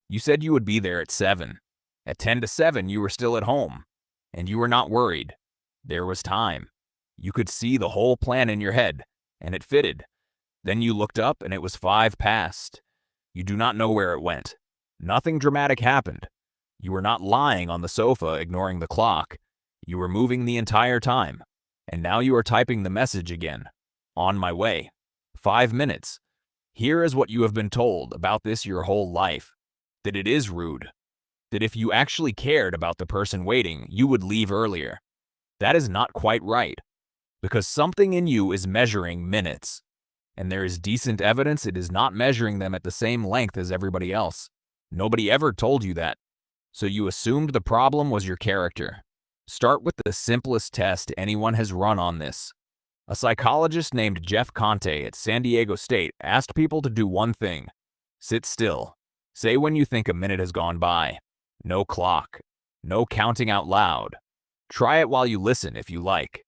You said you would be there at 7. At 10 to 7, you were still at home, and you were not worried. There was time. You could see the whole plan in your head, and it fitted. Then you looked up, and it was 5 past. You do not know where it went. Nothing dramatic happened. You were not lying on the sofa ignoring the clock. You were moving the entire time. And now you are typing the message again. On my way. 5 minutes. Here is what you have been told about this your whole life. That it is rude. That if you actually cared about the person waiting, you would leave earlier. That is not quite right. Because something in you is measuring minutes. And there is decent evidence it is not measuring them at the same length as everybody else. Nobody ever told you that. So you assumed the problem was your character. Start with the simplest test anyone has run on this. A psychologist named Jeff Conte at San Diego State asked people to do one thing. Sit still. Say when you think a minute has gone by. No clock. No counting out loud. Try it while you listen if you like.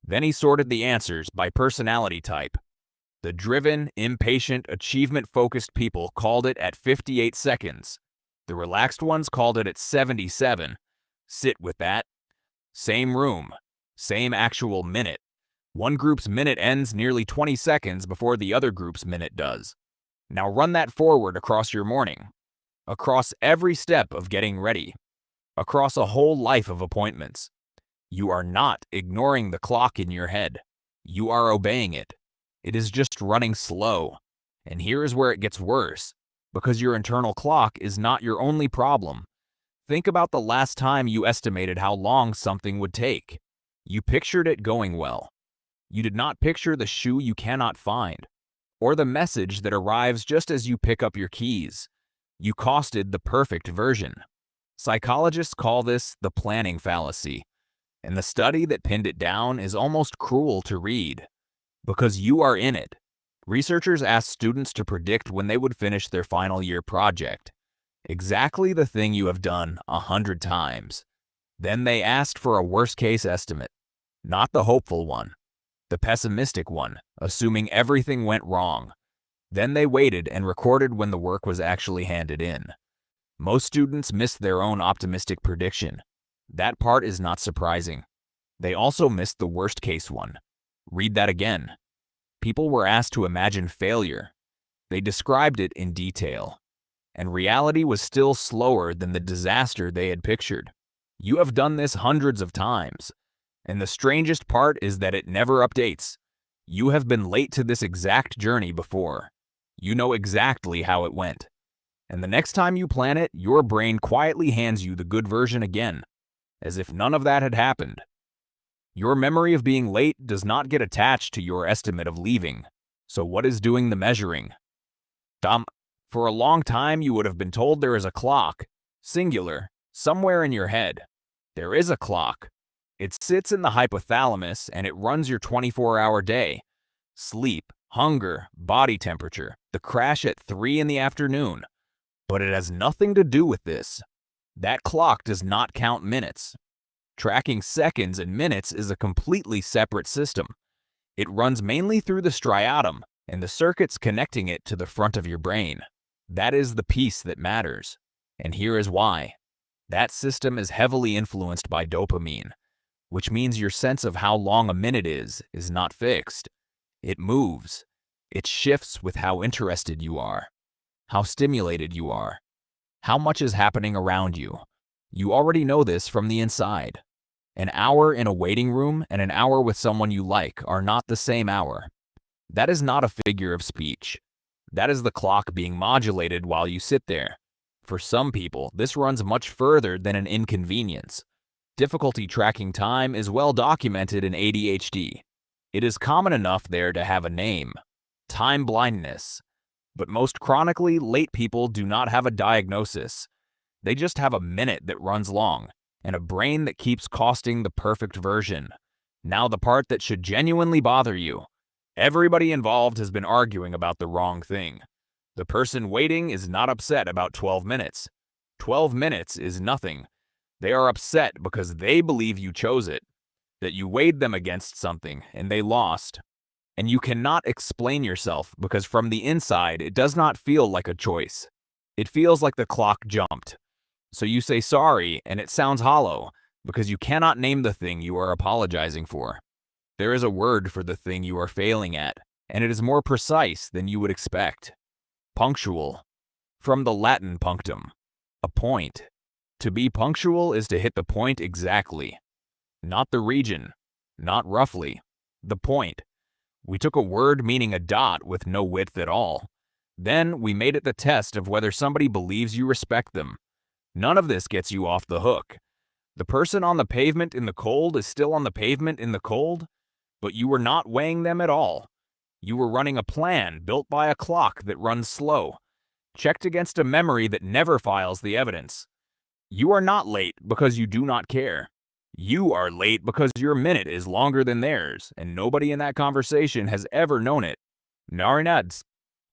Then he sorted the answers by personality type. The driven, impatient, achievement-focused people called it at 58 seconds. The relaxed ones called it at 77. Sit with that. Same room. Same actual minute. One group's minute ends nearly 20 seconds before the other group's minute does. Now run that forward across your morning. Across every step of getting ready. Across a whole life of appointments. You are not ignoring the clock in your head. You are obeying it. It is just running slow. And here is where it gets worse. Because your internal clock is not your only problem. Think about the last time you estimated how long something would take. You pictured it going well. You did not picture the shoe you cannot find, or the message that arrives just as you pick up your keys. You costed the perfect version. Psychologists call this the planning fallacy, and the study that pinned it down is almost cruel to read. Because you are in it. Researchers asked students to predict when they would finish their final year project. Exactly the thing you have done 100 times. Then they asked for a worst-case estimate. Not the hopeful one. The pessimistic one, assuming everything went wrong. Then they waited and recorded when the work was actually handed in. Most students missed their own optimistic prediction. That part is not surprising. They also missed the worst-case one. Read that again. People were asked to imagine failure. They described it in detail. And reality was still slower than the disaster they had pictured. You have done this hundreds of times. And the strangest part is that it never updates. You have been late to this exact journey before. You know exactly how it went. And the next time you plan it, your brain quietly hands you the good version again, as if none of that had happened. Your memory of being late does not get attached to your estimate of leaving. So what is doing the measuring? For a long time you would have been told there is a clock, singular, somewhere in your head. There is a clock. It sits in the hypothalamus and it runs your 24-hour day. Sleep, hunger, body temperature, the crash at 3 in the afternoon. But it has nothing to do with this. That clock does not count minutes. Tracking seconds and minutes is a completely separate system. It runs mainly through the striatum and the circuits connecting it to the front of your brain. That is the piece that matters. And here is why. That system is heavily influenced by dopamine, which means your sense of how long a minute is not fixed. It moves. It shifts with how interested you are, how stimulated you are, how much is happening around you. You already know this from the inside. An hour in a waiting room and an hour with someone you like are not the same hour. That is not a figure of speech. That is the clock being modulated while you sit there. For some people, this runs much further than an inconvenience. Difficulty tracking time is well documented in ADHD. It is common enough there to have a name, time blindness. But most chronically late people do not have a diagnosis. They just have a minute that runs long, and a brain that keeps costing the perfect version. Now the part that should genuinely bother you. Everybody involved has been arguing about the wrong thing. The person waiting is not upset about 12 minutes. 12 minutes is nothing. They are upset because they believe you chose it, that you weighed them against something and they lost. And you cannot explain yourself because from the inside it does not feel like a choice. It feels like the clock jumped. So you say sorry, and it sounds hollow, because you cannot name the thing you are apologizing for. There is a word for the thing you are failing at, and it is more precise than you would expect. Punctual. From the Latin punctum, a point. To be punctual is to hit the point exactly. Not the region, not roughly, the point. We took a word meaning a dot with no width at all. Then we made it the test of whether somebody believes you respect them. None of this gets you off the hook. The person on the pavement in the cold is still on the pavement in the cold, but you were not weighing them at all. You were running a plan built by a clock that runs slow, checked against a memory that never files the evidence. You are not late because you do not care. You are late because your minute is longer than theirs, and nobody in that conversation has ever known it. Narinads.